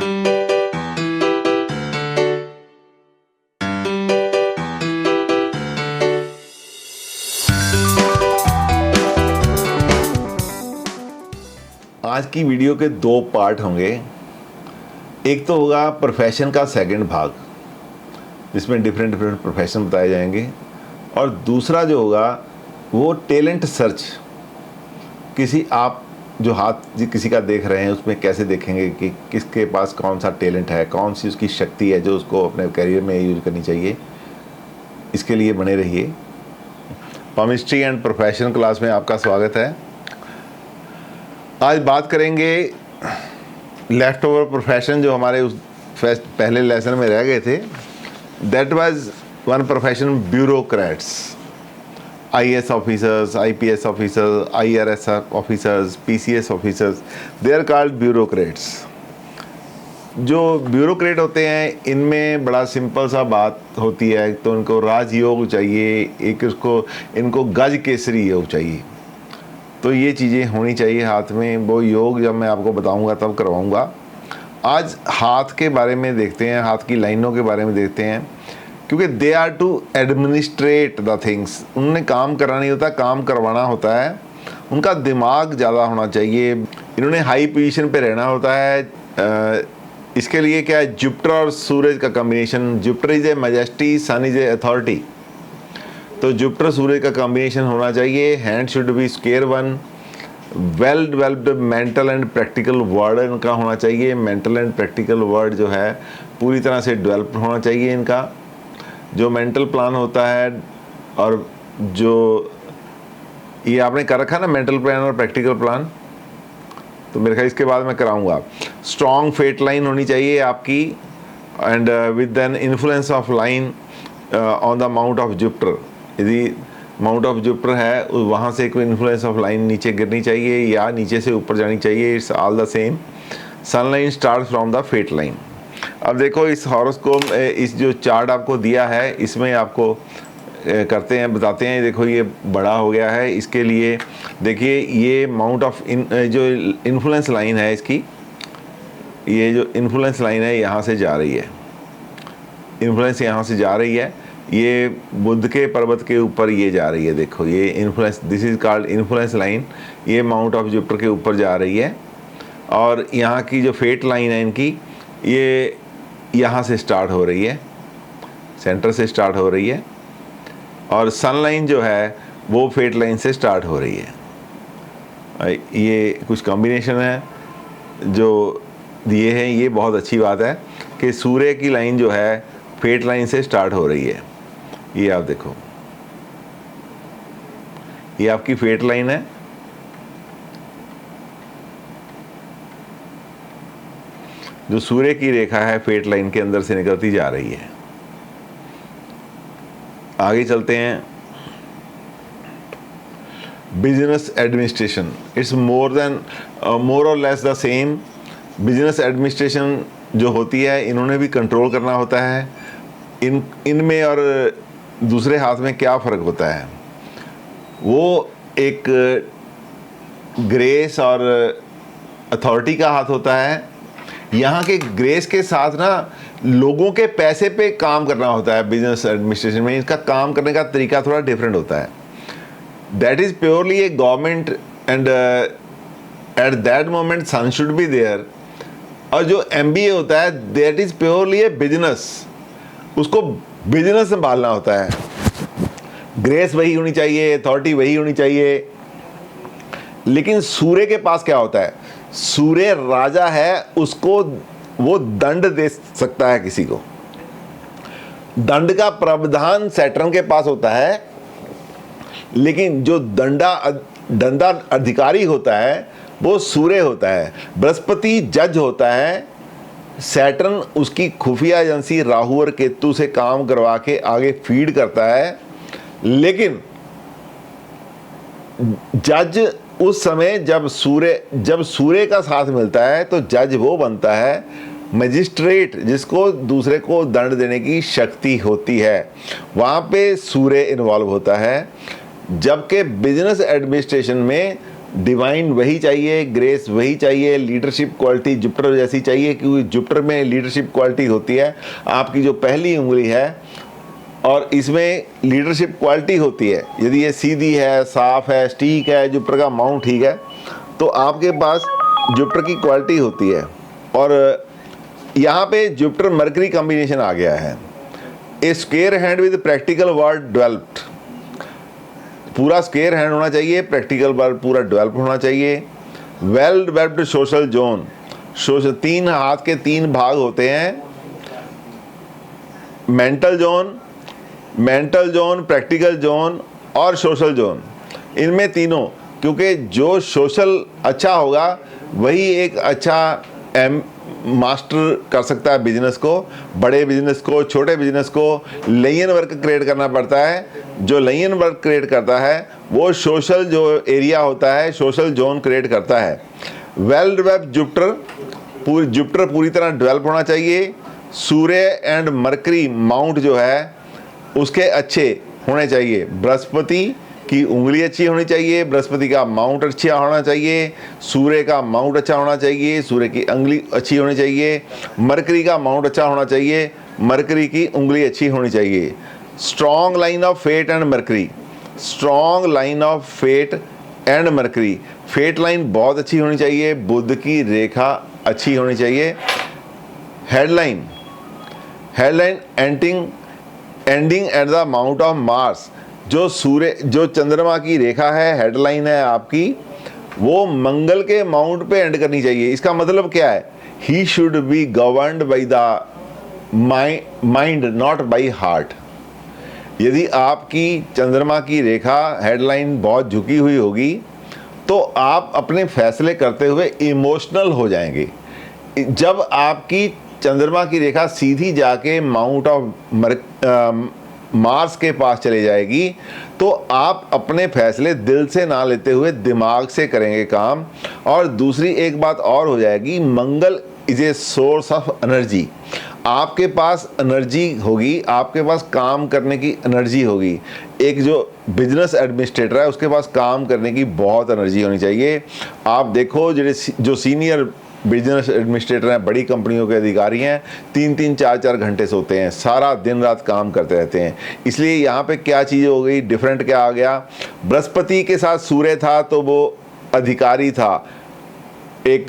आज की वीडियो के दो पार्ट होंगे। एक तो होगा प्रोफेशन का सेकंड भाग, जिसमें डिफरेंट प्रोफेशन बताए जाएंगे, और दूसरा जो होगा वो टैलेंट सर्च। आप जो हाथ किसी का देख रहे हैं उसमें कैसे देखेंगे कि किसके पास कौन सा टैलेंट है, कौन सी उसकी शक्ति है जो उसको अपने करियर में यूज करनी चाहिए। इसके लिए बने रहिए। पॉमिस्ट्री एंड प्रोफेशन क्लास में आपका स्वागत है। आज बात करेंगे लेफ्ट ओवर प्रोफेशन जो हमारे उस पहले लेसन में रह गए थे। That was one profession, bureaucrats, IAS officers, IPS officers, IRS officers, PCS officers, they are called bureaucrats. जो ब्यूरोक्रेट होते हैं इनमें बड़ा सिंपल सा बात होती है, तो इनको राजयोग चाहिए, एक इनको गज केसरी योग चाहिए। तो ये चीज़ें होनी चाहिए हाथ में। वो योग जब मैं आपको बताऊंगा तब करवाऊंगा। आज हाथ के बारे में देखते हैं, हाथ की लाइनों के बारे में देखते हैं, क्योंकि they are to administrate the things. उन्होंने काम करना नहीं होता, काम करवाना होता है। उनका दिमाग ज़्यादा होना चाहिए। इन्होंने हाई पोजीशन पे रहना होता है। इसके लिए क्या है, जुपिटर और सूरज का combination. Jupiter is a majesty, sun is a authority. तो जुपिटर सूरज का कॉम्बिनेशन होना चाहिए। Hand should be square one. Well developed mental and practical word इनका होना चाहिए। मेंटल एंड प्रैक्टिकल वर्ड जो है पूरी तरह से डेवलप होना चाहिए इनका। जो मेंटल प्लान होता है और जो ये आपने कर रखा ना, मेंटल प्लान और प्रैक्टिकल प्लान, तो मेरे ख्याल इसके बाद मैं कराऊंगा। स्ट्रॉन्ग फेट लाइन होनी चाहिए आपकी, and with an influence of line on the mount of Jupiter. यदि माउंट ऑफ जुपिटर है वहाँ से कोई इन्फ्लुएंस ऑफ लाइन नीचे गिरनी चाहिए या नीचे से ऊपर जानी चाहिए। It's all the same. Sun line start from the fate line. अब देखो इस हॉरोस्कोप, इस जो चार्ट आपको दिया है इसमें आपको करते हैं, बताते हैं। देखो ये बड़ा हो गया है। इसके लिए देखिए ये माउंट ऑफ जो इन्फ्लुएंस लाइन है इसकी, ये जो इन्फ्लुएंस लाइन है यहाँ से जा रही है। इन्फ्लुएंस यहाँ से जा रही है, ये बुध के पर्वत के ऊपर ये जा रही है। देखो ये influence, this is called influence line. ये माउंट ऑफ जुपिटर के ऊपर जा रही है, और यहाँ की जो फेट लाइन है इनकी, ये यहाँ से स्टार्ट हो रही है, सेंटर से स्टार्ट हो रही है, और सन लाइन जो है वो फेट लाइन से स्टार्ट हो रही है। ये कुछ कॉम्बिनेशन है जो दिए हैं। ये बहुत अच्छी बात है कि सूर्य की लाइन जो है फेट लाइन से स्टार्ट हो रही है। ये आप देखो, ये आपकी फेट लाइन है। जो सूर्य की रेखा है फेट लाइन के अंदर से निकलती जा रही है। आगे चलते हैं। बिजनेस एडमिनिस्ट्रेशन, इट्स मोर और less the same. Business administration जो होती है इन्होंने भी कंट्रोल करना होता है। इनमें और दूसरे हाथ में क्या फ़र्क होता है, वो एक ग्रेस और अथॉरिटी का हाथ होता है। यहाँ के ग्रेस के साथ ना लोगों के पैसे पे काम करना होता है। बिजनेस एडमिनिस्ट्रेशन में इसका काम करने का तरीका थोड़ा डिफरेंट होता है। That is purely a government, and at that moment sun should be there. और जो MBA होता है that is purely a business, उसको बिजनेस संभालना होता है। ग्रेस वही होनी चाहिए, अथॉरिटी वही होनी चाहिए। लेकिन सूर्य के पास क्या होता है, सूर्य राजा है, उसको वो दंड दे सकता है किसी को। दंड का प्रावधान सैटर्न के पास होता है, लेकिन जो दंडा अधिकारी होता है वो सूर्य होता है। बृहस्पति जज होता है, सैटर्न उसकी खुफिया एजेंसी राहु और केतु से काम करवा के आगे फीड करता है। लेकिन जज उस समय जब सूर्य का साथ मिलता है तो जज वो बनता है मजिस्ट्रेट, जिसको दूसरे को दंड देने की शक्ति होती है। वहाँ पे सूर्य इन्वॉल्व होता है। जबकि बिजनेस एडमिनिस्ट्रेशन में डिवाइन वही चाहिए, ग्रेस वही चाहिए, लीडरशिप क्वालिटी जुपिटर जैसी चाहिए, क्योंकि जुपिटर में लीडरशिप क्वालिटी होती है। आपकी जो पहली उंगली है और इसमें लीडरशिप क्वालिटी होती है, यदि ये सीधी है, साफ है, स्टीक है, जुपिटर का माउंट ठीक है, तो आपके पास जुपिटर की क्वालिटी होती है। और यहाँ पे जुपिटर मरकरी कॉम्बिनेशन आ गया है। A square hand with practical world developed, पूरा स्क्वायर हैंड होना चाहिए, प्रैक्टिकल वर्ड पूरा डेवलप होना चाहिए। Well developed social zone, social 3 हाथ के 3 भाग होते हैं, मेंटल जोन, प्रैक्टिकल जोन और सोशल जोन। इनमें तीनों, क्योंकि जो सोशल अच्छा होगा वही एक अच्छा मास्टर कर सकता है बिजनेस को, बड़े बिजनेस को, छोटे बिजनेस को। लाइन वर्क क्रिएट करना पड़ता है, जो लाइन वर्क क्रिएट करता है वो सोशल जो एरिया होता है, सोशल जोन क्रिएट करता है। वेल डेवलप्ड जुपिटर पूरी तरह डेवलप होना चाहिए। सूर्य एंड मरकरी माउंट जो है उसके अच्छे होने चाहिए। बृहस्पति की उंगली अच्छी होनी चाहिए, बृहस्पति का माउंट अच्छा होना चाहिए, सूर्य का माउंट अच्छा होना चाहिए, सूर्य की उंगली अच्छी होनी चाहिए, मरकरी का माउंट अच्छा होना चाहिए, मरकरी की उंगली अच्छी होनी चाहिए। Strong line of fate and Mercury, strong line of fate and Mercury, fate line बहुत अच्छी होनी चाहिए, बुध की रेखा अच्छी होनी चाहिए। Headline ending at the mount of Mars, जो चंद्रमा की रेखा है, हेडलाइन है आपकी, वो मंगल के माउंट पे एंड करनी चाहिए। इसका मतलब क्या है? He should be governed by the mind not by heart. यदि आपकी चंद्रमा की रेखा हेडलाइन बहुत झुकी हुई होगी तो आप अपने फैसले करते हुए इमोशनल हो जाएंगे। जब आपकी चंद्रमा की रेखा सीधी जाके माउंट ऑफ मार्स के पास चले जाएगी तो आप अपने फैसले दिल से ना लेते हुए दिमाग से करेंगे काम। और दूसरी एक बात और हो जाएगी, Mangal is a source of energy. आपके पास एनर्जी होगी, आपके पास काम करने की एनर्जी होगी। एक जो बिजनेस एडमिनिस्ट्रेटर है उसके पास काम करने की बहुत एनर्जी होनी चाहिए। आप देखो जो सीनियर बिजनेस एडमिनिस्ट्रेटर हैं, बड़ी कंपनियों के अधिकारी हैं, 3-3 4-4 घंटे सोते हैं, सारा दिन रात काम करते रहते हैं। इसलिए यहाँ पे क्या चीज़ हो गई, डिफरेंट क्या आ गया? बृहस्पति के साथ सूर्य था तो वो अधिकारी था, एक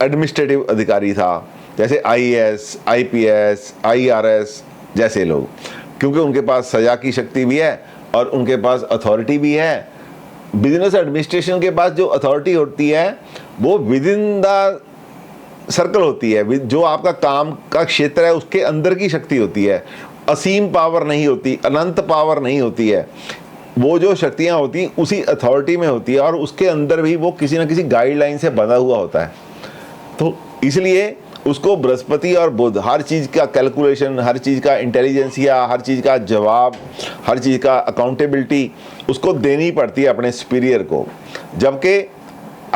एडमिनिस्ट्रेटिव अधिकारी था, जैसे IAS, IPS, IRS जैसे लोग, क्योंकि उनके पास सजा की शक्ति भी है और उनके पास अथॉरिटी भी है। बिजनेस एडमिनिस्ट्रेशन के पास जो अथॉरिटी होती है वो विद इन द सर्कल होती है, जो आपका काम का क्षेत्र है उसके अंदर की शक्ति होती है। असीम पावर नहीं होती, अनंत पावर नहीं होती है। वो जो शक्तियाँ होती हैं उसी अथॉरिटी में होती है और उसके अंदर भी वो किसी न किसी गाइडलाइन से बंधा हुआ होता है। तो इसलिए उसको बृहस्पति और बुध हर चीज़ का कैलकुलेशन, हर चीज़ का इंटेलिजेंसिया, हर चीज़ का जवाब, हर चीज़ का अकाउंटेबिलिटी उसको देनी पड़ती है अपने सुपीरियर को। जबकि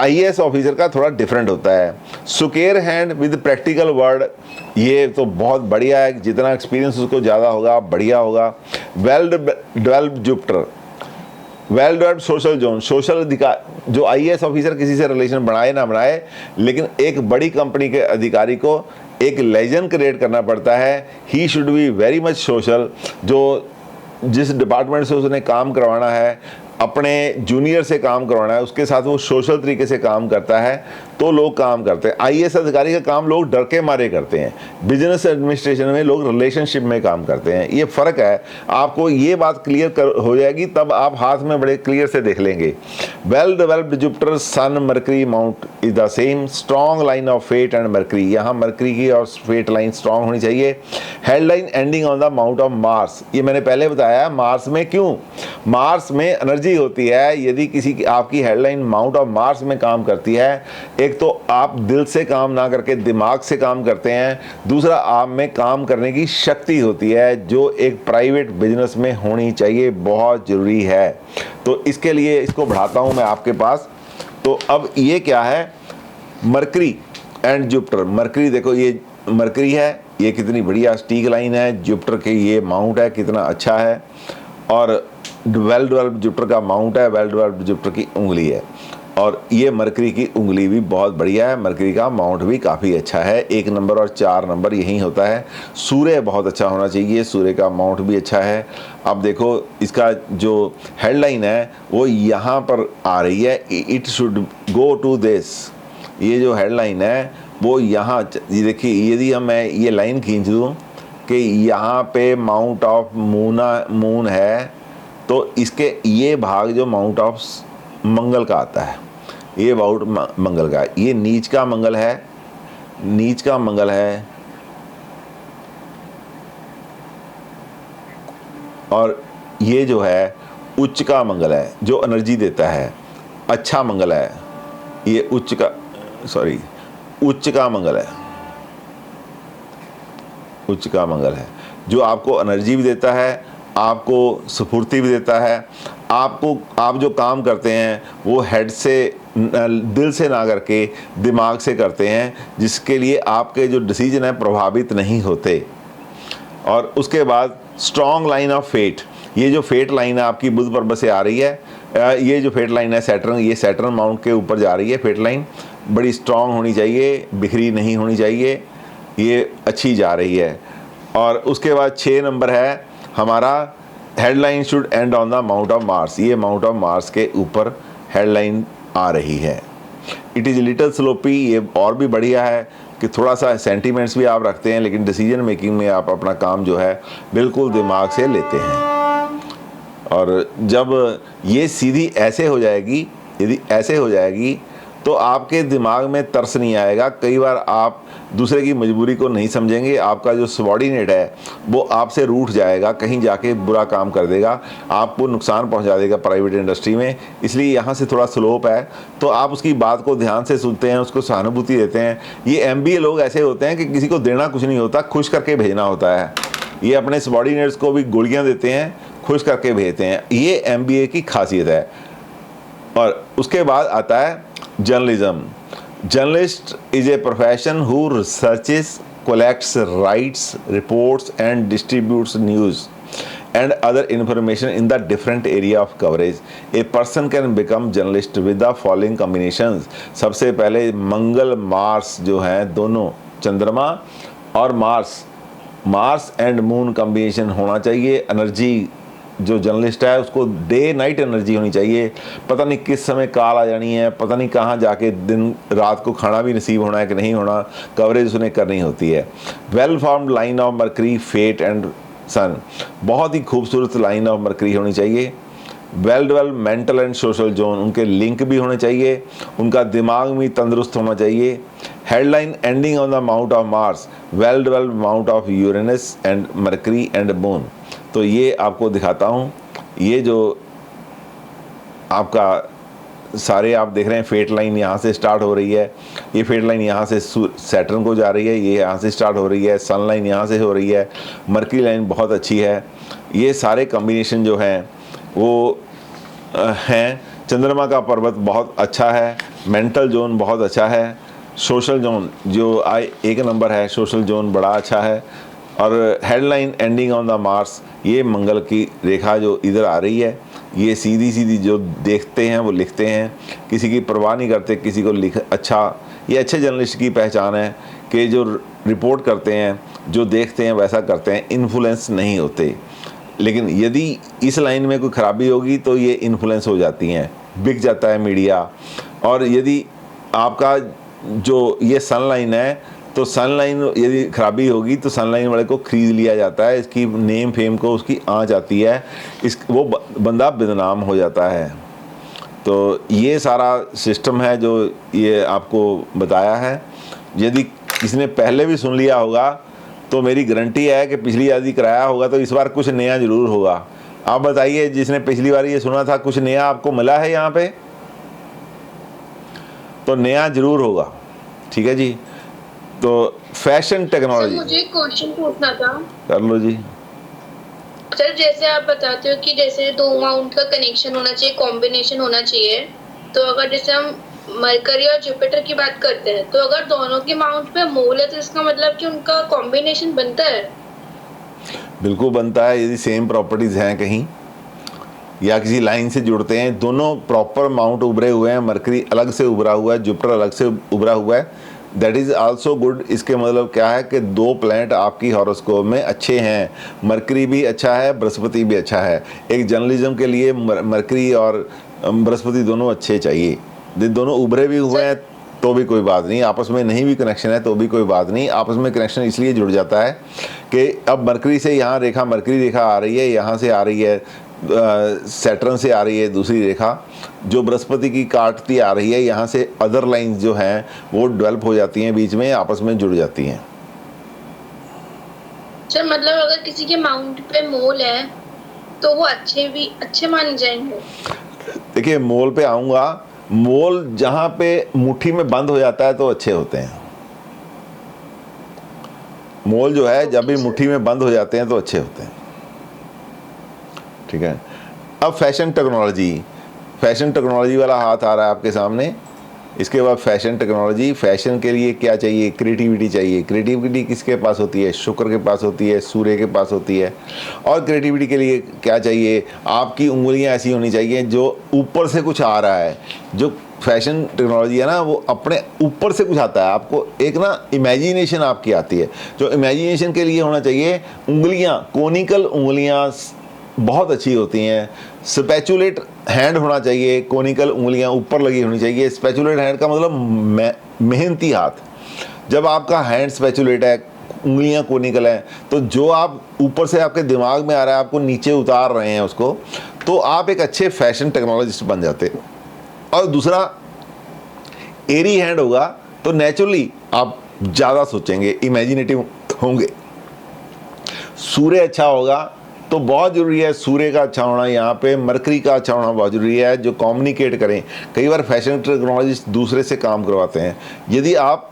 IAS ऑफिसर का थोड़ा डिफरेंट होता है। Square hand with practical word, ये तो बहुत बढ़िया है, जितना एक्सपीरियंस उसको ज़्यादा होगा बढ़िया होगा। Well developed Jupiter, well developed social zone, social अधिकार, जो IAS ऑफिसर किसी से रिलेशन बनाए ना बनाए, लेकिन एक बड़ी कंपनी के अधिकारी को एक लेजेंड क्रिएट करना पड़ता है। He should be very much social. जो जिस डिपार्टमेंट से उसने काम करवाना है, अपने जूनियर से काम करवाना है, उसके साथ वो सोशल तरीके से काम करता है तो लोग काम करते हैं। IAS अधिकारी का काम लोग डर के मारे करते हैं, बिजनेस एडमिनिस्ट्रेशन में लोग रिलेशनशिप में काम करते हैं। ये फ़र्क है, आपको ये बात क्लियर हो जाएगी तब आप हाथ में बड़े क्लियर से देख लेंगे। Well developed Jupiter sun Mercury mount is the same, strong line of fate and Mercury, यहाँ मरकरी की और फेट लाइन स्ट्रॉन्ग होनी चाहिए। Headline ending on the mount of Mars, ये मैंने पहले बताया मार्स में क्यों, मार्स में एनर्जी होती है। यदि किसी की आपकी हेडलाइन माउंट ऑफ मार्स में काम करती है, एक तो आप दिल से काम ना करके दिमाग से काम करते हैं, दूसरा आप में काम करने की शक्ति होती है जो एक प्राइवेट बिजनेस में होनी चाहिए, बहुत ज़रूरी है। तो इसके लिए इसको बढ़ाता हूं मैं आपके पास। तो अब ये क्या है, मरकरी एंड जुपिटर। मरकरी देखो, ये मरकरी है, ये कितनी बढ़िया स्टीक लाइन है, जुपिटर के ये माउंट है कितना अच्छा है, और वेल डेवलप्ड जुपिटर का माउंट है, वेल डेवलप्ड जुपिटर की उंगली है। और ये मरकरी की उंगली भी बहुत बढ़िया है, मरकरी का माउंट भी काफ़ी अच्छा है, 1 नंबर और 4 नंबर यही होता है। सूर्य बहुत अच्छा होना चाहिए, सूर्य का माउंट भी अच्छा है। अब देखो इसका जो हेडलाइन है वो यहाँ पर आ रही है, it should go to this. ये जो हेडलाइन है वो यहाँ, ये देखिए, यदि हम मैं ये लाइन खींच दूँ कि यहाँ पे माउंट ऑफ मून है, तो इसके ये भाग जो माउंट ऑफ मंगल का आता है, ये बाउट मंगल का, ये नीच का मंगल है, नीच का मंगल है, और ये जो है उच्च का मंगल है जो एनर्जी देता है, अच्छा मंगल है, ये उच्च का मंगल है, उच्च का मंगल है जो आपको एनर्जी भी देता है, आपको स्फूर्ति भी देता है। आप जो काम करते हैं वो हेड से, दिल से ना करके दिमाग से करते हैं, जिसके लिए आपके जो डिसीजन है प्रभावित नहीं होते। और उसके बाद स्ट्रॉन्ग लाइन ऑफ फेट, ये जो फेट लाइन है आपकी बुध पर्वत से आ रही है, ये जो फेट लाइन है सैटर्न, ये सैटर्न माउंट के ऊपर जा रही है। फेट लाइन बड़ी स्ट्रॉन्ग होनी चाहिए, बिखरी नहीं होनी चाहिए, ये अच्छी जा रही है। और उसके बाद 6 नंबर है हमारा, headline should and on the mount of Mars, ये माउंट ऑफ मार्स के ऊपर हेडलाइन आ रही है। इट इज़ लिटिल स्लोपी, ये और भी बढ़िया है कि थोड़ा सा सेंटीमेंट्स भी आप रखते हैं, लेकिन डिसीजन मेकिंग में आप अपना काम जो है बिल्कुल दिमाग से लेते हैं। और जब ये सीधी ऐसे हो जाएगी, यदि ऐसे हो जाएगी तो आपके दिमाग में तरस नहीं आएगा। कई बार आप दूसरे की मजबूरी को नहीं समझेंगे, आपका जो सबॉर्डिनेट है वो आपसे रूठ जाएगा, कहीं जाके बुरा काम कर देगा, आपको नुकसान पहुंचा देगा प्राइवेट इंडस्ट्री में। इसलिए यहाँ से थोड़ा स्लोप है, तो आप उसकी बात को ध्यान से सुनते हैं, उसको सहानुभूति देते हैं। ये MBA लोग ऐसे होते हैं कि किसी को देना कुछ नहीं होता, खुश करके भेजना होता है। ये अपने सबॉर्डिनेट्स को भी गोलियाँ देते हैं, खुश करके भेजते हैं, ये MBA की खासियत है। और उसके बाद आता है journalism. Journalist is a profession who researches, collects, writes, reports and distributes news and other information in the different area of coverage. A person can become journalist with the following combinations. सबसे पहले मंगल Mars जो हैं दोनों, चंद्रमा और Mars and moon combination होना चाहिए। Energy जो जर्नलिस्ट है उसको डे नाइट एनर्जी होनी चाहिए, पता नहीं किस समय कॉल आ जानी है, पता नहीं कहाँ जाके दिन रात को खाना भी नसीब होना है कि नहीं होना, कवरेज उसने करनी होती है। Well formed line of Mercury, fate and sun, बहुत ही खूबसूरत लाइन ऑफ मरकरी होनी चाहिए। Well develop mental and social zone, उनके लिंक भी होने चाहिए, उनका दिमाग भी तंदुरुस्त होना चाहिए। Headline ending on the mount of Mars, well develop mount of Uranus and Mercury and moon. तो ये आपको दिखाता हूँ, ये जो आपका सारे आप देख रहे हैं, फेट लाइन यहाँ से स्टार्ट हो रही है, ये फेट लाइन यहाँ से सैटर्न को जा रही है, ये यहाँ से स्टार्ट हो रही है, सन लाइन यहाँ से हो रही है, मरकरी लाइन बहुत अच्छी है। ये सारे कॉम्बिनेशन जो हैं वो हैं। चंद्रमा का पर्वत बहुत अच्छा है, मेंटल जोन बहुत अच्छा है, सोशल जोन जो 1 नंबर है, सोशल जोन बड़ा अच्छा है। और headline ending on the Mars, ये मंगल की रेखा जो इधर आ रही है, ये सीधी सीधी जो देखते हैं वो लिखते हैं, किसी की परवाह नहीं करते, किसी को लिख अच्छा, ये अच्छे जर्नलिस्ट की पहचान है कि जो रिपोर्ट करते हैं, जो देखते हैं वैसा करते हैं, इन्फ्लुएंस नहीं होते। लेकिन यदि इस लाइन में कोई ख़राबी होगी तो ये इन्फ्लुएंस हो जाती हैं, बिक जाता है मीडिया। और यदि आपका जो ये सन लाइन है, तो सन लाइन यदि खराबी होगी तो सन लाइन वाले को खरीद लिया जाता है, इसकी नेम फेम को उसकी आँच आती है, वो बंदा बदनाम हो जाता है। तो ये सारा सिस्टम है जो ये आपको बताया है। यदि इसने पहले भी सुन लिया होगा तो मेरी गारंटी है कि पिछली यदि कराया होगा तो इस बार कुछ नया ज़रूर होगा। आप बताइए, जिसने पिछली बार ये सुना था, कुछ नया आपको मिला है यहाँ पे? तो नया ज़रूर होगा, ठीक है जी। तो फैशन टेक्नोलॉजी, मुझे एक क्वेश्चन पूछना था। कर लो जी। सर जैसे आप बताते हो कि जैसे 2 माउंट का कनेक्शन होना चाहिए, कॉम्बिनेशन होना चाहिए, तो अगर जैसे हम मरकरी और जुपिटर की बात करते हैं, तो अगर दोनों के माउंट पे मूल है तो इसका मतलब कि उनका कॉम्बिनेशन बनता है? बिल्कुल बनता है, यदि सेम प्रॉपर्टीज हैं कहीं। या किसी लाइन से जुड़ते हैं, दोनों प्रॉपर माउंट उभरे हुए हैं, मरकरी अलग से उभरा हुआ है, जुपिटर अलग से उभरा हुआ है, दैट इज़ आल्सो गुड। इसके मतलब क्या है कि दो प्लैनेट आपकी हॉरोस्कोप में अच्छे हैं, मरकरी भी अच्छा है, बृहस्पति भी अच्छा है। एक जर्नलिज्म के लिए मरकरी और बृहस्पति दोनों अच्छे चाहिए। दोनों उभरे भी हुए हैं तो भी कोई बात नहीं, आपस में नहीं भी कनेक्शन है तो भी कोई बात नहीं। आपस में कनेक्शन इसलिए जुड़ जाता है कि अब मरकरी से यहाँ रेखा, मरकरी रेखा आ रही है, यहाँ से आ रही है, सैटर्न से आ रही है दूसरी रेखा, जो बृहस्पति की काटती आ रही है, यहाँ से अदर लाइंस जो हैं वो डेवलप हो जाती हैं, बीच में आपस में जुड़ जाती हैं। सर मतलब अगर किसी के माउंट पे मोल है तो वो अच्छे माने जाएंगे? देखिए मोल पे आऊँगा, मोल जहाँ पे मुट्ठी में बंद हो जाता है तो अच्छे होते हैं। मोल जो है जब भी मुट्ठी में बंद हो जाते हैं तो अच्छे होते हैं, ठीक है। अब फैशन टेक्नोलॉजी वाला हाथ आ रहा है आपके सामने। इसके बाद फैशन टेक्नोलॉजी, फैशन के लिए क्या चाहिए? क्रिएटिविटी चाहिए। क्रिएटिविटी किसके पास होती है? शुक्र के पास होती है, सूर्य के पास होती है। और क्रिएटिविटी के लिए क्या चाहिए? आपकी उंगलियां ऐसी होनी चाहिए जो ऊपर से कुछ आ रहा है। जो फैशन टेक्नोलॉजी है ना, वो अपने ऊपर से कुछ आता है, आपको एक ना इमेजिनेशन आपकी आती है। जो इमेजिनेशन के लिए होना चाहिए, उंगलियां, कोनिकल उंगलियां बहुत अच्छी होती हैं। स्पैचुलेट हैंड होना चाहिए, कोनिकल उंगलियां ऊपर लगी होनी चाहिए। स्पैचुलेट हैंड का मतलब मेहनती हाथ। जब आपका हैंड स्पैचुलेट है, उंगलियां कोनिकल हैं, तो जो आप ऊपर से आपके दिमाग में आ रहा है, आपको नीचे उतार रहे हैं उसको, तो आप एक अच्छे फैशन टेक्नोलॉजिस्ट बन जाते। और दूसरा, एरी हैंड होगा तो नेचुरली आप ज़्यादा सोचेंगे, इमेजिनेटिव होंगे। सूर्य अच्छा होगा तो बहुत ज़रूरी है, सूर्य का अच्छा होना, यहाँ पे मरकरी का अच्छा होना बहुत ज़रूरी है, जो कम्युनिकेट करें। कई बार फैशन टेक्नोलॉजिस्ट दूसरे से काम करवाते हैं। यदि आप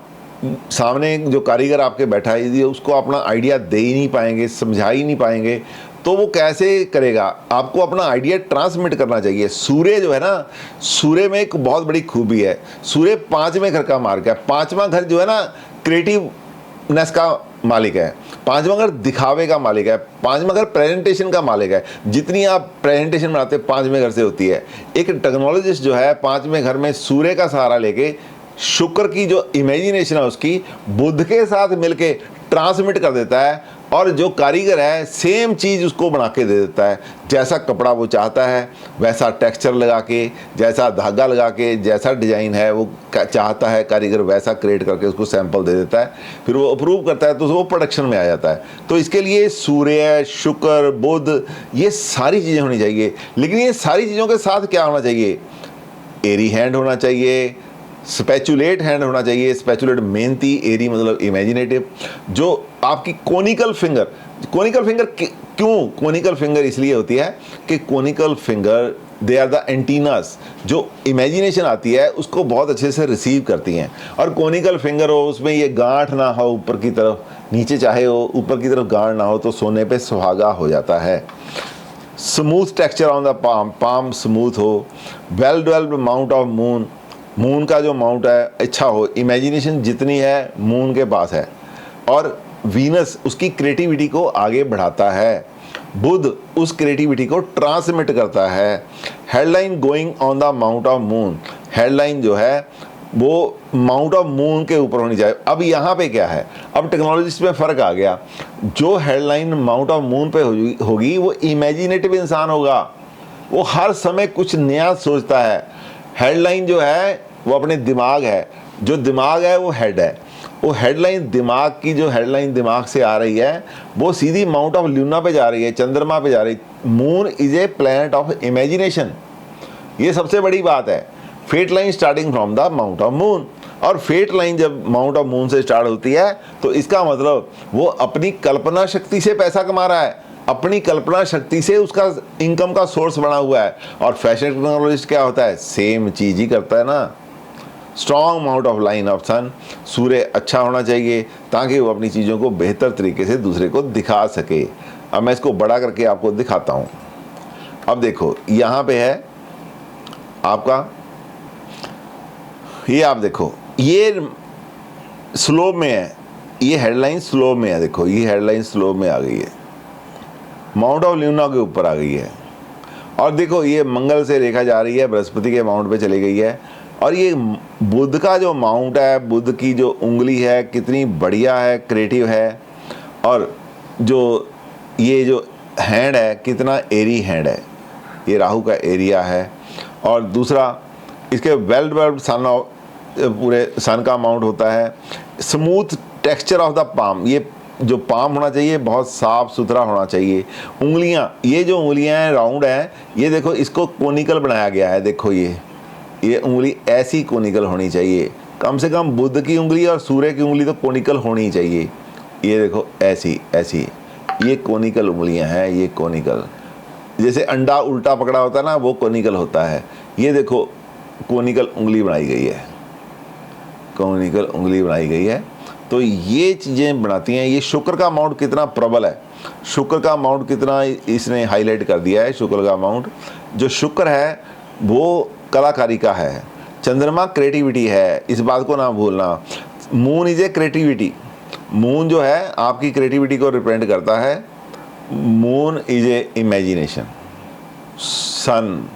सामने जो कारीगर आपके बैठा है, यदि उसको अपना आइडिया दे ही नहीं पाएंगे, समझा ही नहीं पाएंगे, तो वो कैसे करेगा? आपको अपना आइडिया ट्रांसमिट करना चाहिए। सूर्य जो है ना, सूर्य में एक बहुत बड़ी खूबी है, सूर्य 5वें घर का मार्ग है। 5वां घर जो है ना, क्रिएटिवनेस का मालिक है। 5वां घर दिखावे का मालिक है। 5वां घर प्रेजेंटेशन का मालिक है। जितनी आप प्रेजेंटेशन बनाते हैं 5वें घर से होती है। एक टेक्नोलॉजिस्ट जो है 5वें घर में सूर्य का सहारा लेके, शुक्र की जो इमेजिनेशन है उसकी बुध के साथ मिलके ट्रांसमिट कर देता है। और जो कारीगर है सेम चीज़ उसको बना के दे देता है। जैसा कपड़ा वो चाहता है, वैसा टेक्सचर लगा के, जैसा धागा लगा के, जैसा डिज़ाइन है वो चाहता है कारीगर, वैसा क्रिएट करके उसको सैंपल दे देता है। फिर वो अप्रूव करता है तो वो प्रोडक्शन में आ जाता है। तो इसके लिए सूर्य, शुक्र, बुध, ये सारी चीज़ें होनी चाहिए। लेकिन ये सारी चीज़ों के साथ क्या होना चाहिए? एरी हैंड होना चाहिए, स्पैचुलेट हैंड होना चाहिए। स्पैचुलेट मेहनती, एरी मतलब इमेजिनेटिव। जो आपकी कोनिकल फिंगर क्यों कोनिकल फिंगर इसलिए होती है कि conical finger they are the antennas, जो इमेजिनेशन आती है उसको बहुत अच्छे से रिसीव करती हैं। और कोनिकल फिंगर हो, उसमें ये गांठ ना हो ऊपर की तरफ, नीचे चाहे हो, ऊपर की तरफ गांठ ना हो, तो सोने पे सुहागा हो जाता है। Smooth texture on the palm smooth हो। Well developed mount of moon, moon का जो माउंट है अच्छा हो। इमेजिनेशन जितनी है मून के पास है। और वीनस उसकी क्रिएटिविटी को आगे बढ़ाता है। बुध उस क्रिएटिविटी को ट्रांसमिट करता है। Headline going on the mount of moon, headline जो है वो माउंट ऑफ मून के ऊपर होनी चाहिए। अब यहाँ पे क्या है, अब टेक्नोलॉजिस्ट में फ़र्क आ गया। जो हेडलाइन माउंट ऑफ मून पे होगी वो इमेजिनेटिव इंसान होगा, वो हर समय कुछ नया सोचता है। हेडलाइन जो है वो अपने दिमाग है, जो दिमाग है वो हेड है। वो हेडलाइन दिमाग की, जो हेडलाइन दिमाग से आ रही है वो सीधी माउंट ऑफ ल्यूना पे जा रही है, चंद्रमा पे जा रही है। Moon is a planet of imagination, ये सबसे बड़ी बात है। Fate line starting from the mount of moon, और फेट लाइन जब माउंट ऑफ मून से स्टार्ट होती है तो इसका मतलब वो अपनी कल्पना शक्ति से पैसा कमा रहा है, अपनी कल्पना शक्ति से उसका इनकम का सोर्स बना हुआ है। और फैशन टेक्नोलॉजिस्ट क्या होता है? सेम चीज़ ही करता है ना। Strong mount of line of sun, सूर्य अच्छा होना चाहिए ताकि वो अपनी चीज़ों को बेहतर तरीके से दूसरे को दिखा सके। अब मैं इसको बड़ा करके आपको दिखाता हूँ। अब देखो यहाँ पे है आपका, ये आप देखो, ये स्लो में है, ये हेडलाइन स्लो में है। देखो ये हेडलाइन स्लो में आ गई है, माउंट ऑफ ल्यूना के ऊपर आ गई है। और देखो ये मंगल से रेखा जा रही है, बृहस्पति के माउंट पे चली गई है, और ये बुध का जो माउंट है, बुध की जो उंगली है कितनी बढ़िया है, क्रिएटिव है, और जो ये जो हैंड है कितना एरी हैंड है, ये राहु का एरिया है। और दूसरा इसके वेल सन, पूरे सन का माउंट होता है। Smooth texture of the palm, ये जो पाम होना चाहिए बहुत साफ सुथरा होना चाहिए। उंगलियां, ये जो उंगलियां हैं राउंड हैं, ये देखो इसको कोनिकल बनाया गया है, देखो ये उंगली ऐसी कोनिकल होनी चाहिए, कम से कम बुध की उंगली और सूर्य की उंगली तो कोनिकल होनी चाहिए। ये देखो ऐसी ऐसी, ये कोनिकल उंगलियां हैं, ये कोनिकल, जैसे अंडा उल्टा पकड़ा होता है ना, वो कोनिकल होता है। ये देखो कोनिकल उंगली बनाई गई है, कोनिकल उंगली बनाई गई है। तो ये चीज़ें बनाती हैं। ये शुक्र का माउंट कितना प्रबल है, शुक्र का माउंट कितना इसने हाईलाइट कर दिया है। शुक्र का माउंट, जो शुक्र है वो कलाकारी का है, चंद्रमा क्रिएटिविटी है, इस बात को ना भूलना। Moon is a creativity, moon जो है आपकी क्रिएटिविटी को रिप्रेजेंट करता है। Moon is a imagination, sun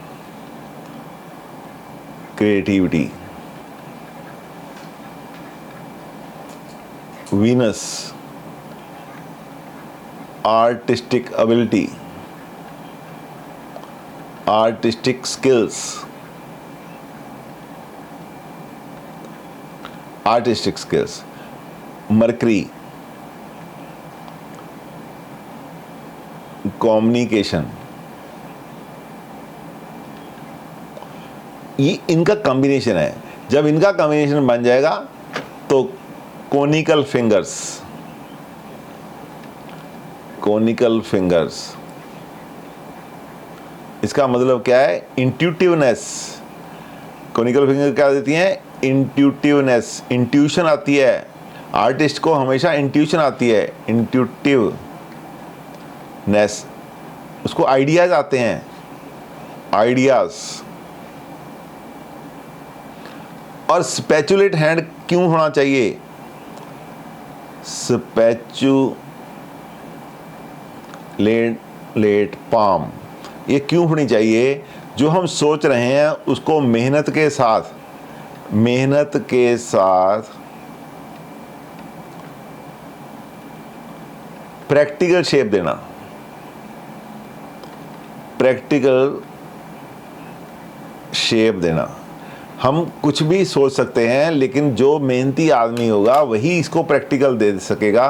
creativity, Venus artistic ability, artistic skills, artistic skills. Mercury communication, ये इनका कॉम्बिनेशन है। जब इनका कॉम्बिनेशन बन जाएगा तो कोनिकल फिंगर्स, कोनिकल फिंगर्स, इसका मतलब क्या है? इंट्यूटिवनेस। कोनिकल फिंगर क्या देती हैं? इंट्यूटिवनेस, इंट्यूशन आती है। आर्टिस्ट को हमेशा इंट्यूशन आती है, इंट्यूटिवनेस, उसको आइडियाज आते हैं, आइडियाज। और स्पेचुलेट हैंड क्यों होना चाहिए? स्पेचुलेट पाम, ये क्यों होनी चाहिए? जो हम सोच रहे हैं उसको मेहनत के साथ प्रैक्टिकल शेप देना, प्रैक्टिकल शेप देना। हम कुछ भी सोच सकते हैं, लेकिन जो मेहनती आदमी होगा वही इसको प्रैक्टिकल दे सकेगा,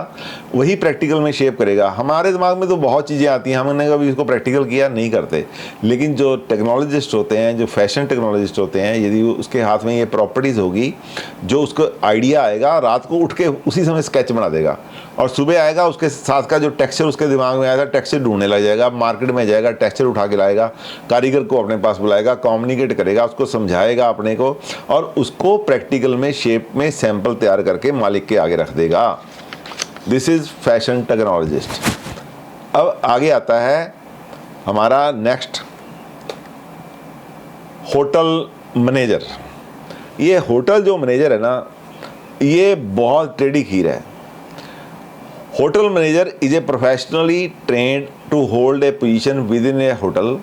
वही प्रैक्टिकल में शेप करेगा। हमारे दिमाग में तो बहुत चीज़ें आती हैं, हमने कभी इसको प्रैक्टिकल किया नहीं करते, लेकिन जो टेक्नोलॉजिस्ट होते हैं, जो फैशन टेक्नोलॉजिस्ट होते हैं, यदि उसके हाथ में ये प्रॉपर्टीज़ होगी, जो उसको आइडिया आएगा, रात को उठ के उसी समय स्केच बना देगा, और सुबह आएगा उसके साथ का जो टेक्सचर उसके दिमाग में आएगा, टेक्सचर ढूंढने लग जाएगा, मार्केट में जाएगा, टेक्सचर उठा के लाएगा, कारीगर को अपने पास बुलाएगा, कम्युनिकेट करेगा, उसको समझाएगा अपने को, और उसको प्रैक्टिकल में शेप में सैंपल तैयार करके मालिक के आगे रख देगा। This is fashion technologist. अब आगे आता है हमारा नेक्स्ट, होटल मैनेजर। ये होटल जो मैनेजर है ना, ये बहुत टेढ़ी खीर है। Hotel manager is a professionally trained to hold a position within a hotel,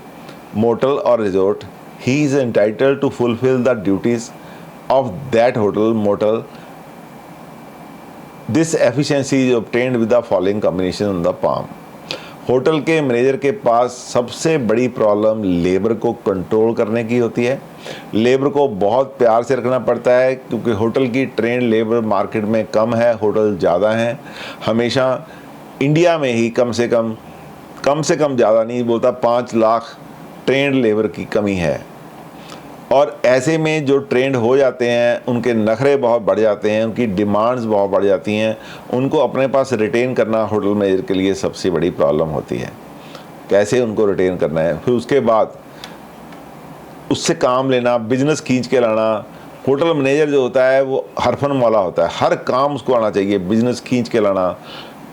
motel or resort. He is entitled to fulfill the duties of that hotel, motel. This efficiency is obtained with the following combination on the palm. Hotel के manager के पास सबसे बड़ी problem labour को control करने की होती है। Labour को बहुत प्यार से रखना पड़ता है, क्योंकि होटल की ट्रेंड लेबर मार्केट में कम है, होटल ज़्यादा हैं। हमेशा इंडिया में ही कम से कम ज़्यादा नहीं बोलता, 5 लाख ट्रेंड लेबर की कमी है। और ऐसे में जो ट्रेंड हो जाते हैं उनके नखरे बहुत बढ़ जाते हैं, उनकी डिमांड्स बहुत बढ़ जाती हैं, उनको अपने पास रिटेन करना होटल मैनेजर के लिए सबसे बड़ी प्रॉब्लम होती है। कैसे उनको रिटेन करना है, फिर उसके बाद उससे काम लेना, बिजनेस खींच के लाना। होटल मैनेजर जो होता है वो हरफन वाला होता है, हर काम उसको आना चाहिए, बिजनेस खींच के लाना,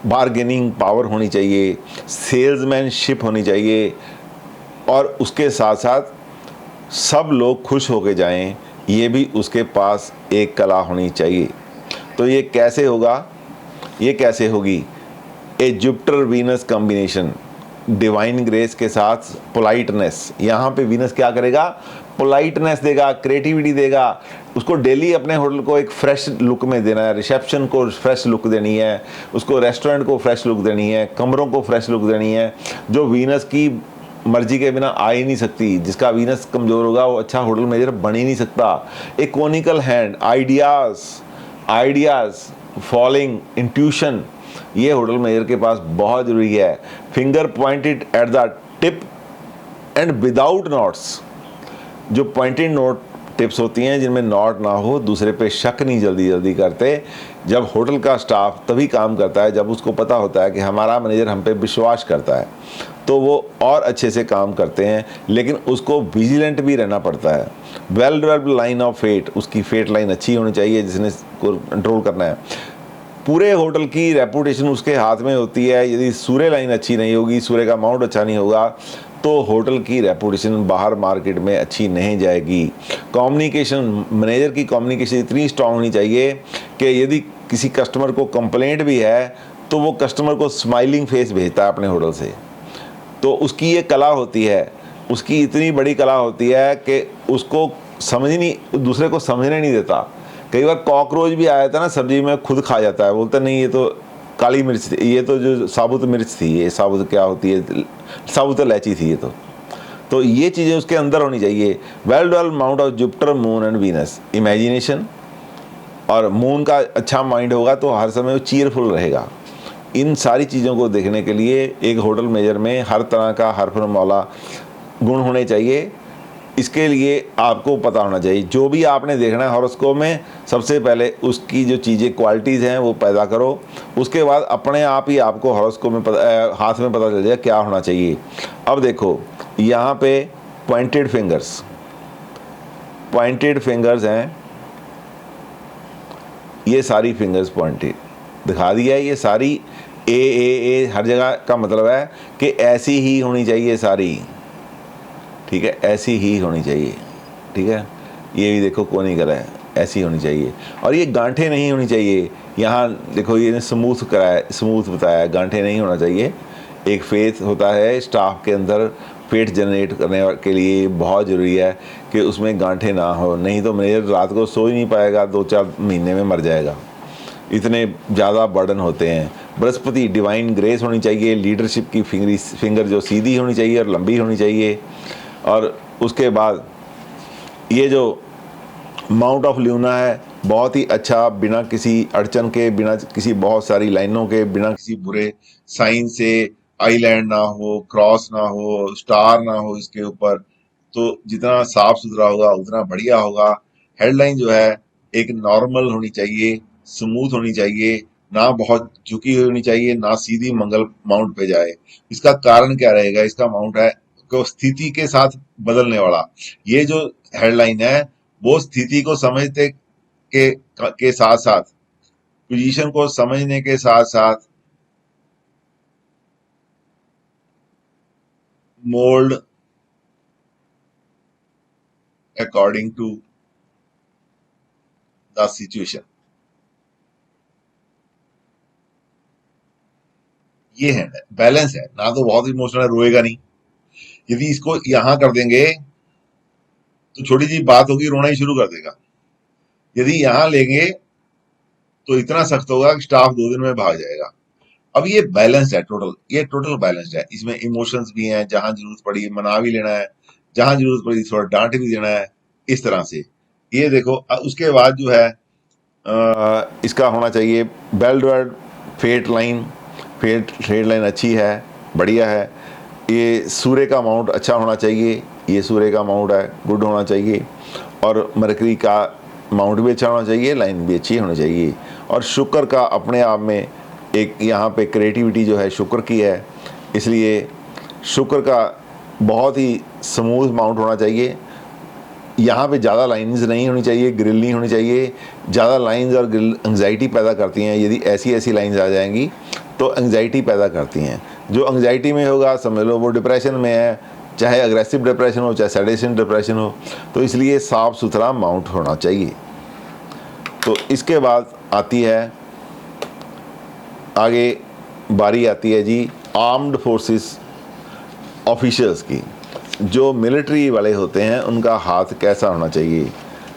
बार्गेनिंग पावर होनी चाहिए, सेल्समैनशिप होनी चाहिए, और उसके साथ साथ सब लोग खुश होके जाएं, ये भी उसके पास एक कला होनी चाहिए। तो ये कैसे होगा, ये कैसे होगी? A Jupiter Venus combination divine grace के साथ पोलाइटनेस। यहाँ पे वीनस क्या करेगा, पोलाइटनेस देगा, क्रिएटिविटी देगा। उसको डेली अपने होटल को एक फ्रेश लुक में देना है, रिसेप्शन को फ्रेश लुक देनी है, उसको रेस्टोरेंट को फ्रेश लुक देनी है, कमरों को फ्रेश लुक देनी है, जो वीनस की मर्जी के बिना आ ही नहीं सकती। जिसका वीनस कमज़ोर होगा वो अच्छा होटल मैनेजर बन ही नहीं सकता। एक conical hand, ideas following, intuition, ये होटल मैनेजर के पास बहुत ज़रूरी है। Finger pointed at the tip and without knots. जो पॉइंटेड नोट टिप्स होती हैं जिनमें नॉट ना हो, दूसरे पे शक नहीं जल्दी करते। जब होटल का स्टाफ तभी काम करता है जब उसको पता होता है कि हमारा मैनेजर हम पे विश्वास करता है, तो वो और अच्छे से काम करते हैं। लेकिन उसको विजिलेंट भी रहना पड़ता है। Well developed line of fate, उसकी फेट लाइन अच्छी होनी चाहिए जिसने को कंट्रोल करना है। पूरे होटल की रेपुटेशन उसके हाथ में होती है। यदि सूर्य लाइन अच्छी नहीं होगी, सूर्य का अमाउंट अच्छा नहीं होगा, तो होटल की रेपुटेशन बाहर मार्केट में अच्छी नहीं जाएगी। कम्युनिकेशन, मैनेजर की कम्युनिकेशन इतनी स्ट्रांग होनी चाहिए कि यदि किसी कस्टमर को कंप्लेंट भी है तो वो कस्टमर को स्माइलिंग फेस भेजता है अपने होटल से। तो उसकी ये कला होती है, उसकी इतनी बड़ी कला होती है कि उसको समझ नहीं, दूसरे को समझने नहीं देता। कई बार कॉकरोच भी आया था ना सब्जी में, खुद खा जाता है, बोलता नहीं ये तो काली मिर्च थी, ये तो जो साबुत मिर्च थी, ये साबुत क्या होती है, साबुत इलायची थी ये तो ये चीज़ें उसके अंदर होनी चाहिए। Well developed mount of Jupiter, moon and Venus, imagination. और मून का अच्छा माइंड होगा तो हर समय वो चीयरफुल रहेगा। इन सारी चीज़ों को देखने के लिए एक होटल मैनेजर में हर तरह का हरफन मौला गुण होने चाहिए। इसके लिए आपको पता होना चाहिए, जो भी आपने देखना है हॉरोस्कोप में, सबसे पहले उसकी जो चीज़ें क्वालिटीज़ हैं वो पैदा करो। उसके बाद अपने आप ही आपको हॉरोस्कोप में हाथ में पता चल जाएगा क्या होना चाहिए। अब देखो यहाँ पे पॉइंटेड फिंगर्स हैं, ये सारी फिंगर्स पॉइंटेड दिखा दिया है। ये सारी ए हर जगह का मतलब है कि ऐसी ही होनी चाहिए सारी, ठीक है, ऐसी ही होनी चाहिए, ठीक है। ये भी देखो कोनिकल है, ऐसी होनी चाहिए। और ये गांठें नहीं होनी चाहिए। यहाँ देखो ये स्मूथ कराया, स्मूथ बताया, गांठें नहीं होना चाहिए। एक फेथ होता है स्टाफ के अंदर, फेट जनरेट करने के लिए बहुत ज़रूरी है कि उसमें गांठें ना हो, नहीं तो मैनेजर रात को सो ही नहीं पाएगा, 2-4 महीने में मर जाएगा। इतने ज़्यादा बर्डन होते हैं। बृहस्पति, डिवाइन ग्रेस होनी चाहिए। लीडरशिप की फिंगर जो सीधी होनी चाहिए और लंबी होनी चाहिए। और उसके बाद ये जो माउंट ऑफ ल्यूना है बहुत ही अच्छा, बिना किसी अड़चन के, बिना किसी बहुत सारी लाइनों के, बिना किसी बुरे साइन से, आईलैंड ना हो, क्रॉस ना हो, स्टार ना हो इसके ऊपर, तो जितना साफ सुथरा होगा उतना बढ़िया होगा। हेडलाइन जो है एक नॉर्मल होनी चाहिए, स्मूथ होनी चाहिए, ना बहुत झुकी हुई होनी चाहिए, ना सीधी मंगल माउंट पे जाए। इसका कारण क्या रहेगा, इसका माउंट है को स्थिति के साथ बदलने वाला। ये जो हेडलाइन है वो स्थिति को समझते के साथ साथ, पोजीशन को समझने के साथ साथ, mould according to the situation, ये है बैलेंस है। ना तो बहुत इमोशनल रोएगा नहीं, यदि इसको यहां कर देंगे तो छोटी सी बात होगी रोना ही शुरू कर देगा। यदि यहां लेंगे तो इतना सख्त होगा कि स्टाफ 2 दिन में भाग जाएगा। अब ये बैलेंस्ड है, ये टोटल बैलेंस्ड है। इसमें इमोशंस भी हैं, जहां जरूरत पड़ी मना भी लेना है, जहां जरूरत पड़ी थोड़ा डांट भी देना है, इस तरह से। ये देखो उसके बाद जो है इसका होना चाहिए बेल ड्राइड फेट लाइन, फेट लाइन अच्छी है, बढ़िया है। ये सूर्य का अमाउंट अच्छा होना चाहिए, ये सूर्य का अमाउंट है, गुड होना चाहिए। और मरकरी का अमाउंट भी अच्छा होना चाहिए, लाइन भी अच्छी होनी चाहिए। और शुक्र का अपने आप में एक यहाँ पे क्रिएटिविटी जो है शुक्र की है, इसलिए शुक्र का बहुत ही स्मूथ माउंट होना चाहिए। यहाँ पे ज़्यादा लाइंस नहीं होनी चाहिए, ग्रिल नहीं होनी चाहिए। ज़्यादा लाइंस और ग्रिल एंग्जाइटी पैदा करती हैं। यदि ऐसी लाइंस आ जाएंगी तो एंग्जाइटी पैदा करती हैं। जो एंग्जाइटी में होगा समझ लो वो डिप्रेशन में है, चाहे अग्रेसिव डिप्रेशन हो चाहे सैडिशन डिप्रेशन हो। तो इसलिए साफ़ सुथरा माउंट होना चाहिए। तो इसके बाद आती है आगे बारी आती है जी आर्म्ड फोर्सेस ऑफिशियल्स की, जो मिलिट्री वाले होते हैं उनका हाथ कैसा होना चाहिए।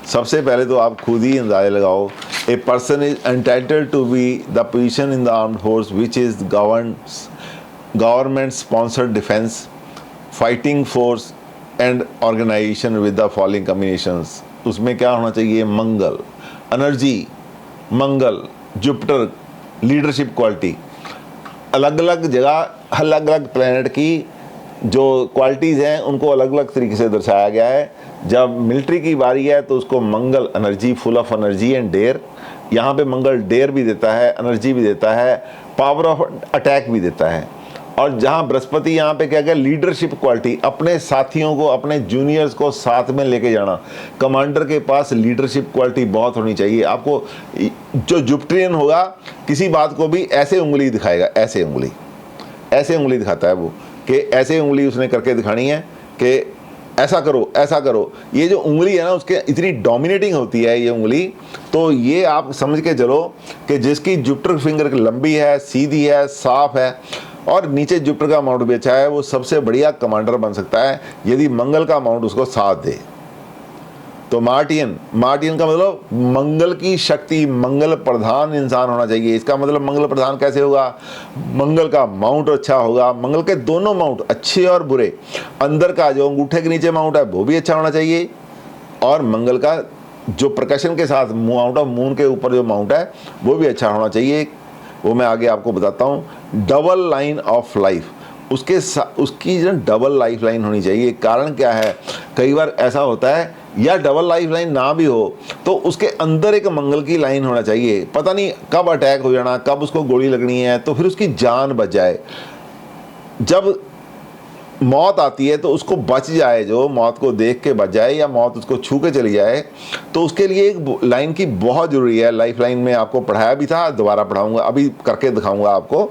सबसे पहले तो आप खुद ही अंदाज़ा लगाओ, a person is entitled to be the position in the armed force which is government sponsored defence fighting force and organisation with the following combinations. उसमें क्या होना चाहिए, Mangal, energy, Mangal, Jupiter, leadership quality. अलग अलग जगह अलग अलग प्लैनेट की जो क्वालिटीज़ हैं उनको अलग अलग तरीके से दर्शाया गया है। जब मिलिट्री की बारी है तो उसको Mangal, energy, full of energy and dare, यहाँ पे मंगल डेयर भी देता है, एनर्जी भी देता है, पावर ऑफ अटैक भी देता है। और जहाँ बृहस्पति यहाँ पे क्या गया, लीडरशिप क्वालिटी, अपने साथियों को, अपने जूनियर्स को साथ में लेके जाना। कमांडर के पास लीडरशिप क्वालिटी बहुत होनी चाहिए। आपको जो जुपिटरियन होगा किसी बात को भी ऐसे उंगली दिखाएगा, ऐसे उंगली दिखाता है वो, कि ऐसे उंगली उसने करके दिखानी है कि ऐसा करो, ऐसा करो। ये जो उंगली है ना उसके इतनी डोमिनेटिंग होती है ये उंगली, तो ये आप समझ के चलो कि जिसकी जुपिटर फिंगर लंबी है, सीधी है, साफ है और नीचे जुपिटर का माउंट भी अच्छा है, वो सबसे बढ़िया कमांडर बन सकता है यदि मंगल का माउंट उसको साथ दे। तो मार्टियन का मतलब मंगल की शक्ति, मंगल प्रधान इंसान होना चाहिए। इसका मतलब मंगल प्रधान कैसे होगा, मंगल का माउंट अच्छा होगा, मंगल के दोनों माउंट अच्छे और बुरे, अंदर का जो अंगूठे के नीचे माउंट है वो भी अच्छा होना चाहिए, और मंगल का जो प्रकाशन के साथ माउंट ऑफ मून के ऊपर जो माउंट है वो भी अच्छा होना चाहिए। वो मैं आगे आपको बताता हूँ। डबल लाइन ऑफ लाइफ, उसकी जो डबल लाइफ लाइन होनी चाहिए। कारण क्या है, कई बार ऐसा होता है या डबल लाइफ लाइन ना भी हो तो उसके अंदर एक मंगल की लाइन होना चाहिए। पता नहीं कब अटैक हो जाना, कब उसको गोली लगनी है, तो फिर उसकी जान बच जाए। जब मौत आती है तो उसको बच जाए, जो मौत को देख के बच जाए या मौत उसको छू के चली जाए, तो उसके लिए एक लाइन की बहुत ज़रूरी है। लाइफ लाइन में आपको पढ़ाया भी था, दोबारा पढ़ाऊँगा, अभी करके दिखाऊँगा आपको।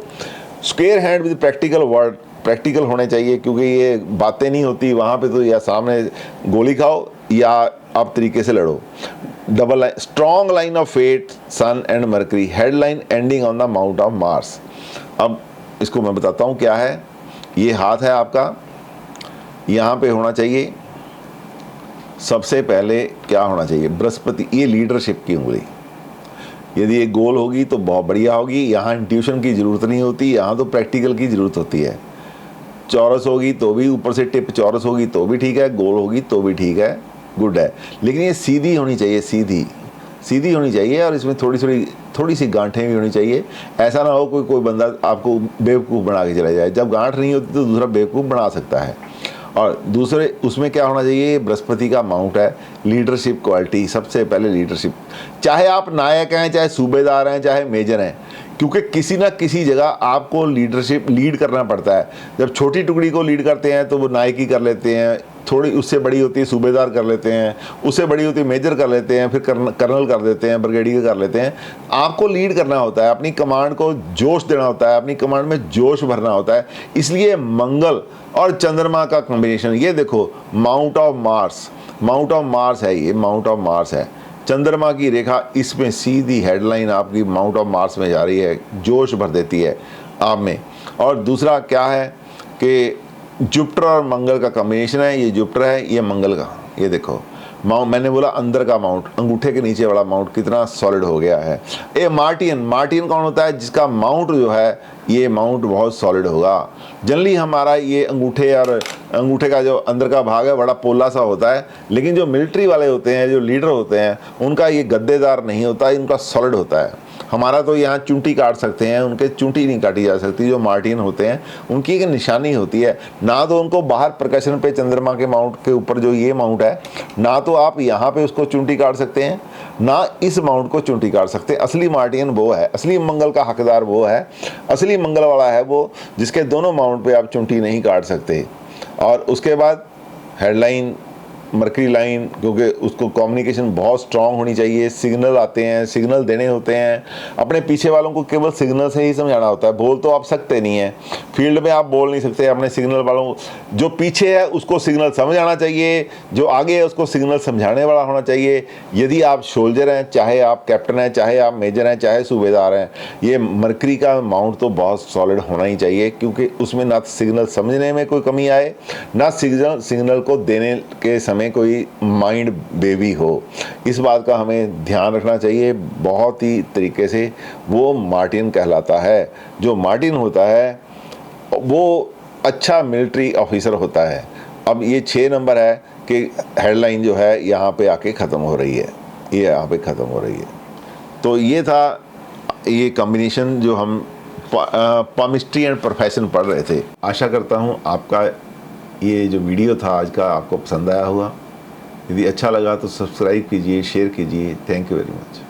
Square hand with practical word, practical होने चाहिए, क्योंकि ये बातें नहीं होती वहाँ पे, तो या सामने गोली खाओ या आप तरीके से लड़ो। Double line, strong line of fate, sun and Mercury, head line ending on the mount of Mars. अब इसको मैं बताता हूँ क्या है। ये हाथ है आपका, यहाँ पे होना चाहिए सबसे पहले क्या होना चाहिए, बृहस्पति, ये लीडरशिप की उंगली। यदि ये गोल होगी तो बहुत बढ़िया होगी, यहाँ इंट्यूशन की ज़रूरत नहीं होती, यहाँ तो प्रैक्टिकल की ज़रूरत होती है। चौरस होगी तो भी, ऊपर से टिप चौरस होगी तो भी ठीक है, गोल होगी तो भी ठीक है, गुड है। लेकिन ये सीधी होनी चाहिए, सीधी होनी चाहिए, और इसमें थोड़ी सी गांठें भी होनी चाहिए। ऐसा ना हो कोई बंदा आपको बेवकूफ़ बना के चला जाए। जब गांठ नहीं होती तो दूसरा बेवकूफ़ बना सकता है। और दूसरे उसमें क्या होना चाहिए, बृहस्पति का माउंट है, लीडरशिप क्वालिटी। सबसे पहले लीडरशिप, चाहे आप नायक हैं, चाहे सूबेदार हैं, चाहे मेजर हैं, क्योंकि किसी ना किसी जगह आपको लीड करना पड़ता है। जब छोटी टुकड़ी को लीड करते हैं तो वो नायकी कर लेते हैं, थोड़ी उससे बड़ी होती है सूबेदार कर लेते हैं, उससे बड़ी होती है मेजर कर लेते हैं, फिर कर्नल कर देते हैं, ब्रिगेडियर कर लेते हैं। आपको लीड करना होता है, अपनी कमांड को जोश देना होता है, अपनी कमांड में जोश भरना होता है। इसलिए मंगल और चंद्रमा का कॉम्बिनेशन, ये देखो माउंट ऑफ मार्स है, ये माउंट ऑफ मार्स है। चंद्रमा की रेखा इसमें सीधी हेडलाइन आपकी माउंट ऑफ मार्स में जा रही है, जोश भर देती है आप में। और दूसरा क्या है कि जुपिटर और मंगल का कॉम्बिनेशन है। ये जुपिटर है, ये मंगल का, ये देखो मैंने बोला अंदर का माउंट, अंगूठे के नीचे वाला माउंट कितना सॉलिड हो गया है। ये मार्टियन कौन होता है, जिसका माउंट जो है ये माउंट बहुत सॉलिड होगा। जनरली हमारा ये अंगूठे का जो अंदर का भाग है बड़ा पोला सा होता है, लेकिन जो मिलिट्री वाले होते हैं, जो लीडर होते हैं, उनका ये गद्देदार नहीं होता, इनका सॉलिड होता है। हमारा तो यहाँ चुंटी काट सकते हैं, उनके चुंटी नहीं काटी जा सकती। जो मार्टियन होते हैं उनकी एक निशानी होती है, ना तो उनको बाहर प्रकाशन पे चंद्रमा के माउंट के ऊपर जो ये माउंट है, ना तो आप यहाँ पे उसको चुंटी काट सकते हैं, ना इस माउंट को चुंटी काट सकते। असली मार्टियन वो है, असली मंगल का हकदार वो है, असली मंगल वाला है वो, जिसके दोनों माउंट पे आप चुंटी नहीं काट सकते। और उसके बाद हेडलाइन मरकरी लाइन, क्योंकि उसको कम्युनिकेशन बहुत स्ट्रांग होनी चाहिए, सिग्नल आते हैं, सिग्नल देने होते हैं, अपने पीछे वालों को केवल सिग्नल से ही समझाना होता है, बोल तो आप सकते नहीं हैं, फील्ड में आप बोल नहीं सकते, अपने सिग्नल वालों को, जो पीछे है उसको सिग्नल समझ आना चाहिए, जो आगे है उसको सिग्नल समझाने वाला होना चाहिए। यदि आप सोल्जर हैं, चाहे आप कैप्टन हैं, चाहे आप मेजर हैं, चाहे सूबेदार हैं, ये मरकरी का माउंट तो बहुत सॉलिड होना ही चाहिए, क्योंकि उसमें ना सिग्नल समझने में कोई कमी आए, ना सिग्नल को देने के समय कोई माइंड बेबी हो। इस बात का हमें ध्यान रखना चाहिए बहुत ही तरीके से। वो मार्टिन कहलाता है। जो मार्टिन होता है वो अच्छा मिलिट्री ऑफिसर होता है। अब ये 6 नंबर है कि हेडलाइन जो है यहाँ पे आके ख़त्म हो रही है, ये यहाँ पे ख़त्म हो रही है। तो ये था ये कॉम्बिनेशन जो हम पामिस्ट्री एंड प्रोफेशन पढ़ रहे थे। आशा करता हूँ आपका ये जो वीडियो था आज का आपको पसंद आया होगा। यदि अच्छा लगा तो सब्सक्राइब कीजिए, शेयर कीजिए। Thank you very much.